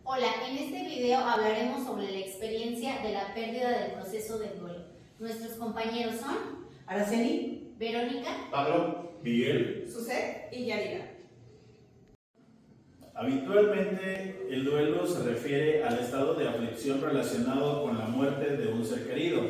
Hola, en este video hablaremos sobre la experiencia de la pérdida del proceso del duelo. Nuestros compañeros son Araceli, Verónica, Pablo, Miguel. Suset y Yadira. Habitualmente el duelo se refiere al estado de aflicción relacionado con la muerte de un ser querido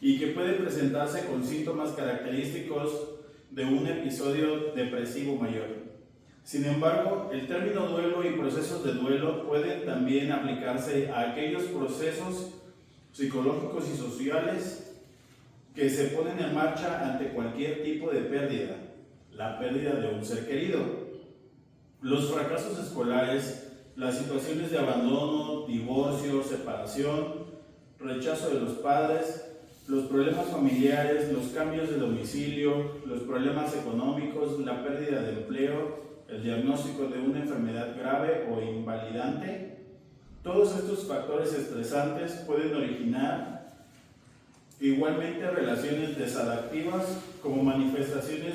y que puede presentarse con síntomas característicos de un episodio depresivo mayor. Sin embargo, el término duelo y procesos de duelo pueden también aplicarse a aquellos procesos psicológicos y sociales que se ponen en marcha ante cualquier tipo de pérdida, la pérdida de un ser querido. Los fracasos escolares, las situaciones de abandono, divorcio, separación, rechazo de los padres, los problemas familiares, los cambios de domicilio, los problemas económicos, la pérdida de empleo, el diagnóstico de una enfermedad grave o invalidante, todos estos factores estresantes pueden originar igualmente relaciones desadaptivas como manifestaciones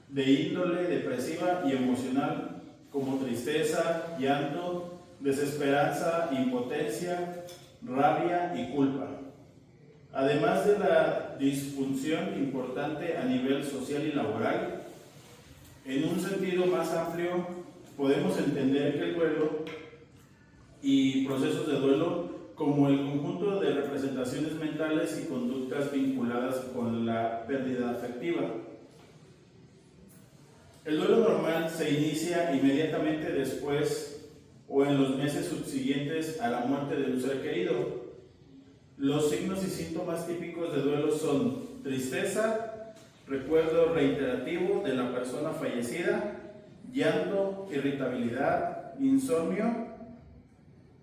de índole depresiva y emocional como tristeza, llanto, desesperanza, impotencia, rabia y culpa. Además de la disfunción importante a nivel social y laboral, en un sentido más amplio, podemos entender que el duelo y procesos de duelo como el conjunto de representaciones mentales y conductas vinculadas con la pérdida afectiva. El duelo normal se inicia inmediatamente después o en los meses subsiguientes a la muerte de un ser querido. Los signos y síntomas típicos de duelo son tristeza, recuerdo reiterativo de la persona fallecida, llanto, irritabilidad, insomnio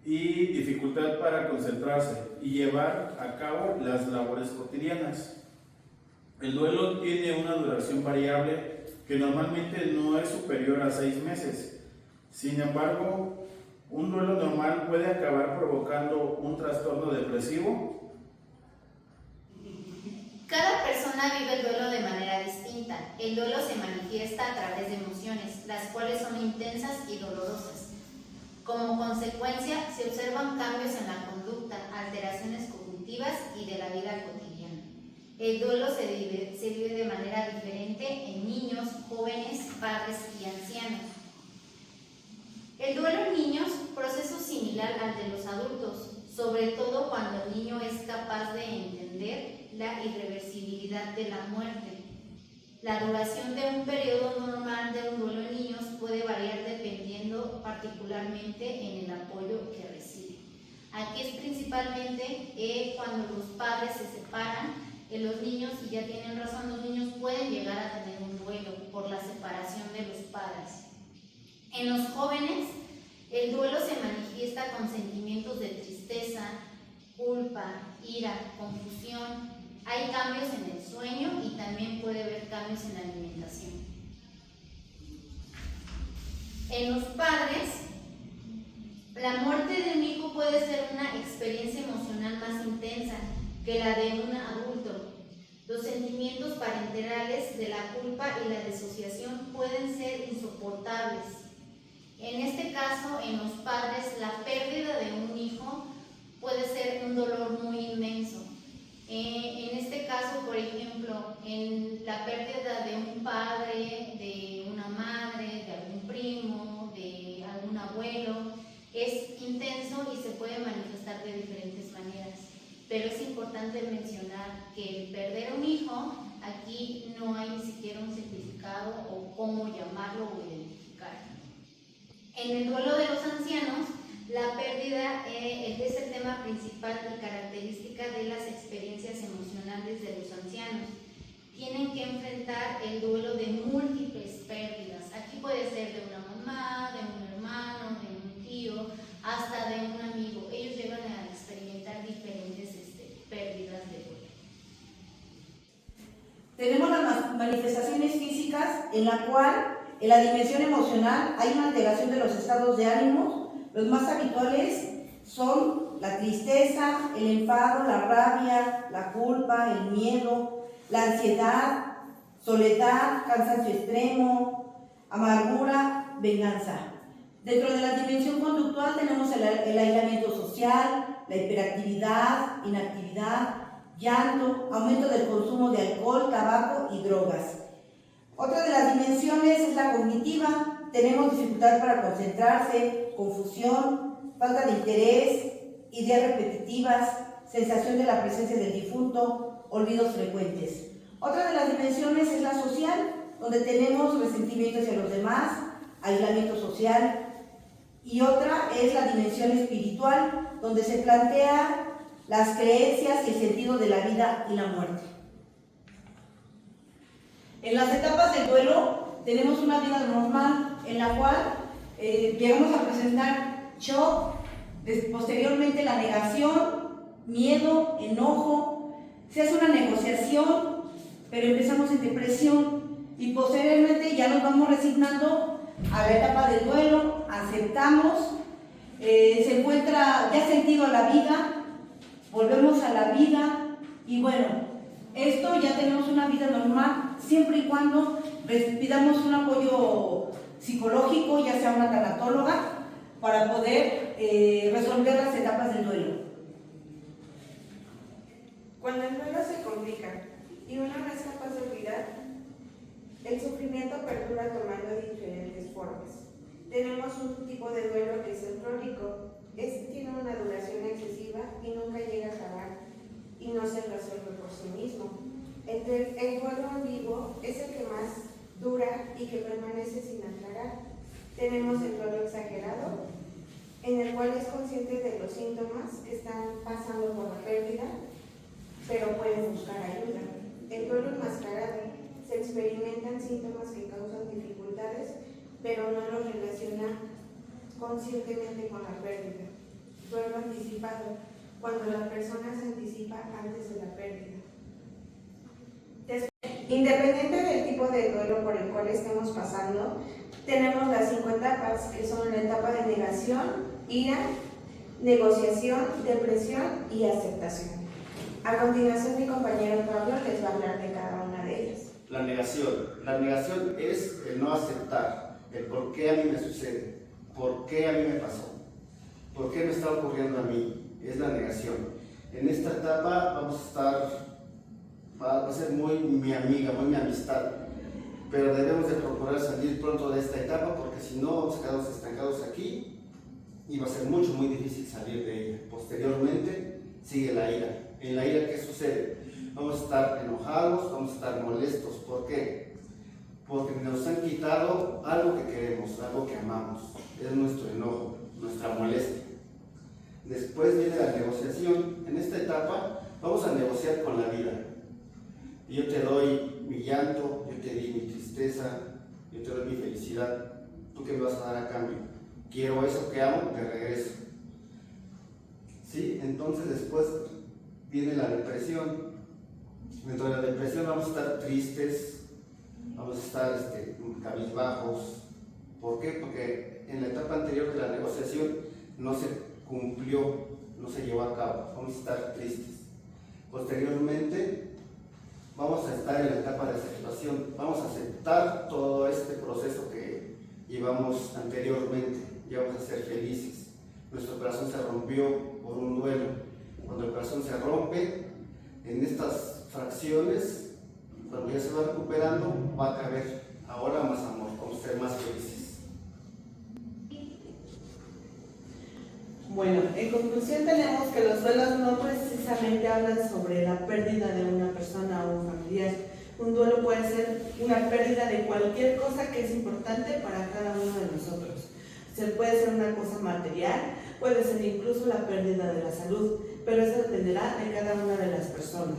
y dificultad para concentrarse y llevar a cabo las labores cotidianas. El duelo tiene una duración variable que normalmente no es superior a 6 meses. Sin embargo, un duelo normal puede acabar provocando un trastorno depresivo. Cada persona vive el duelo de manera distinta. El duelo se manifiesta a través de emociones, las cuales son intensas y dolorosas. Como consecuencia, se observan cambios en la conducta, alteraciones cognitivas y de la vida cotidiana. El duelo se vive de manera diferente en niños, jóvenes, padres y ancianos. El duelo en niños, proceso similar al de los adultos, sobre todo cuando el niño es capaz de entender la irreversibilidad de la muerte. La duración de un periodo normal de un duelo en niños puede variar dependiendo particularmente en el apoyo que recibe. Aquí es principalmente cuando los padres se separan, los niños, y ya tienen razón, los niños pueden llegar a tener un duelo por la separación de los padres. En los jóvenes, el duelo se manifiesta con sentimientos de tristeza, culpa, ira, confusión. Hay cambios en el sueño y también puede haber cambios en la alimentación. En los padres, la muerte de un hijo puede ser una experiencia emocional más intensa que la de un adulto. Los sentimientos parenterales de la culpa y la disociación pueden ser insoportables. En este caso, en los padres, la pérdida de un hijo puede ser un dolor muy inmenso. En este caso, por ejemplo, en la pérdida de un padre, de una madre, de algún primo, de algún abuelo, es intenso y se puede manifestar de diferentes maneras. Pero es importante mencionar que el perder un hijo, aquí no hay ni siquiera un significado o cómo llamarlo o identificarlo. En el duelo de los ancianos, la pérdida es el tema principal y característica de las experiencias emocionales de los ancianos. Tienen que enfrentar el duelo de múltiples pérdidas. Aquí puede ser de una mamá, de un hermano, de un tío, hasta de un amigo. Ellos llegan a experimentar diferentes pérdidas de duelo. Tenemos las manifestaciones físicas en la cual en la dimensión emocional hay una alteración de los estados de ánimos. Los más habituales son la tristeza, el enfado, la rabia, la culpa, el miedo, la ansiedad, soledad, cansancio extremo, amargura, venganza. Dentro de la dimensión conductual tenemos el el aislamiento social, la hiperactividad, inactividad, llanto, aumento del consumo de alcohol, tabaco y drogas. Otra de las dimensiones es la cognitiva. Tenemos dificultad para concentrarse, confusión, falta de interés, ideas repetitivas, sensación de la presencia del difunto, olvidos frecuentes. Otra de las dimensiones es la social, donde tenemos resentimiento hacia los demás, aislamiento social. Y otra es la dimensión espiritual, donde se plantea las creencias y el sentido de la vida y la muerte. En las etapas del duelo tenemos una vida normal en la cual llegamos a presentar shock, posteriormente la negación, miedo, enojo, se hace una negociación, pero empezamos en depresión y posteriormente ya nos vamos resignando a la etapa del duelo, aceptamos, se encuentra ya sentido la vida, volvemos a la vida y bueno, esto ya tenemos una vida normal siempre y cuando pidamos un apoyo psicológico, ya sea una tanatóloga, para poder resolver las etapas del duelo. Cuando el duelo se complica y uno no es capaz de olvidar, el sufrimiento perdura tomando diferentes formas. Tenemos un tipo de duelo que es el crónico. Este tiene una duración excesiva y nunca llega a acabar y no se resuelve por sí mismo. El duelo en vivo es el que más dura y que permanece sin aclarar. Tenemos el duelo exagerado, en el cual es consciente de los síntomas que están pasando por la pérdida, pero pueden buscar ayuda. El duelo enmascarado, se experimentan síntomas que causan dificultades, pero no los relaciona conscientemente con la pérdida. Duelo anticipado, cuando la persona se anticipa antes de la pérdida. Independiente del tipo de duelo por el cual estemos pasando, tenemos las 5 etapas, que son la etapa de negación, ira, negociación, depresión y aceptación. A continuación, mi compañero Pablo les va a hablar de cada una de ellas. La negación es el no aceptar, el por qué a mí me sucede, por qué a mí me pasó, por qué me está ocurriendo a mí, es la negación. En esta etapa va a ser muy mi amiga, muy mi amistad, pero debemos de procurar salir pronto de esta etapa porque si no vamos a quedarnos estancados aquí y va a ser muy difícil salir de ella. Posteriormente sigue la ira. En la ira, ¿qué sucede? Vamos a estar enojados, vamos a estar molestos. ¿Por qué? Porque nos han quitado algo que queremos, algo que amamos. Es nuestro enojo, nuestra molestia. Después viene la negociación. En esta etapa vamos a negociar con la vida. Yo te doy mi llanto, yo te di mi tristeza, yo te doy mi felicidad. ¿Tú qué me vas a dar a cambio? Quiero eso que amo de regreso. ¿Sí? Entonces después viene la depresión. Dentro de la depresión vamos a estar tristes, vamos a estar cabizbajos. ¿Por qué? Porque en la etapa anterior de la negociación no se cumplió, no se llevó a cabo. Vamos a estar tristes. Posteriormente vamos a estar en la etapa de aceptación. Vamos a aceptar todo este proceso que llevamos anteriormente. Ya vamos a ser felices. Nuestro corazón se rompió por un duelo. Cuando el corazón se rompe, en estas fracciones, cuando ya se va recuperando, va a caber ahora más amor, vamos a ser más felices. Bueno, en conclusión tenemos que los duelos no precisamente hablan sobre la pérdida de una persona o un familiar. Un duelo puede ser una pérdida de cualquier cosa que es importante para cada uno de nosotros. Puede ser una cosa material, puede ser incluso la pérdida de la salud, pero eso dependerá de cada una de las personas.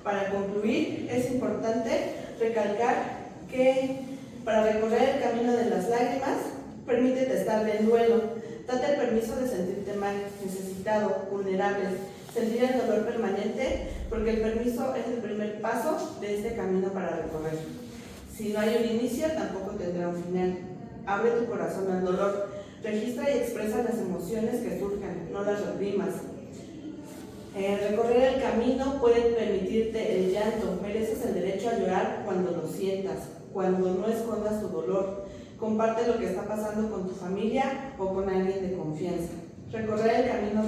Para concluir, es importante recalcar que para recorrer el camino de las lágrimas, permítete estar en duelo. Date el permiso de sentirte mal, necesitado, vulnerable, sentir el dolor permanente, porque el permiso es el primer paso de este camino para recorrer. Si no hay un inicio, tampoco tendrá un final. Abre tu corazón al dolor, registra y expresa las emociones que surjan, no las reprimas. Recorrer el camino puede permitirte el llanto. Mereces el derecho a llorar cuando lo sientas, cuando no escondas tu dolor. Comparte lo que está pasando con tu familia o con alguien de confianza. Recorrer el camino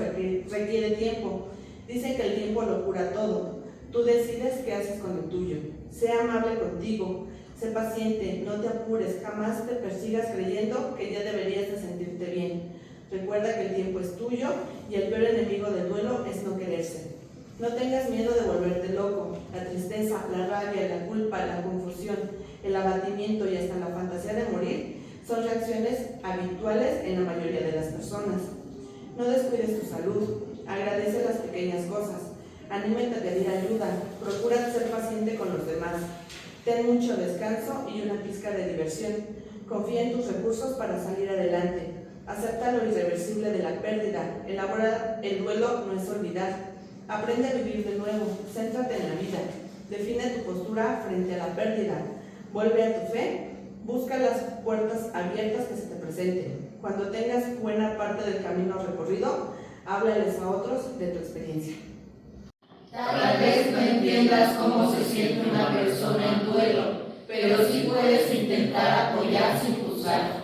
requiere tiempo. Dicen que el tiempo lo cura todo. Tú decides qué haces con el tuyo. Sé amable contigo, sé paciente, no te apures, jamás te persigas creyendo que ya deberías de sentirte bien. Recuerda que el tiempo es tuyo y el peor enemigo del duelo es no quererse. No tengas miedo de volverte loco. La tristeza, la rabia, la culpa, la confusión, el abatimiento y hasta la fantasía de morir son reacciones habituales en la mayoría de las personas. No descuides tu salud, agradece las pequeñas cosas, anímate a pedir ayuda, procura ser paciente con los demás, ten mucho descanso y una pizca de diversión, confía en tus recursos para salir adelante, acepta lo irreversible de la pérdida, elabora el duelo no es olvidar, aprende a vivir de nuevo, céntrate en la vida, define tu postura frente a la pérdida, vuelve a tu fe, busca las puertas abiertas que se te presenten. Cuando tengas buena parte del camino recorrido, háblales a otros de tu experiencia. Tal vez no entiendas cómo se siente una persona en duelo, pero sí puedes intentar apoyar sin juzgar.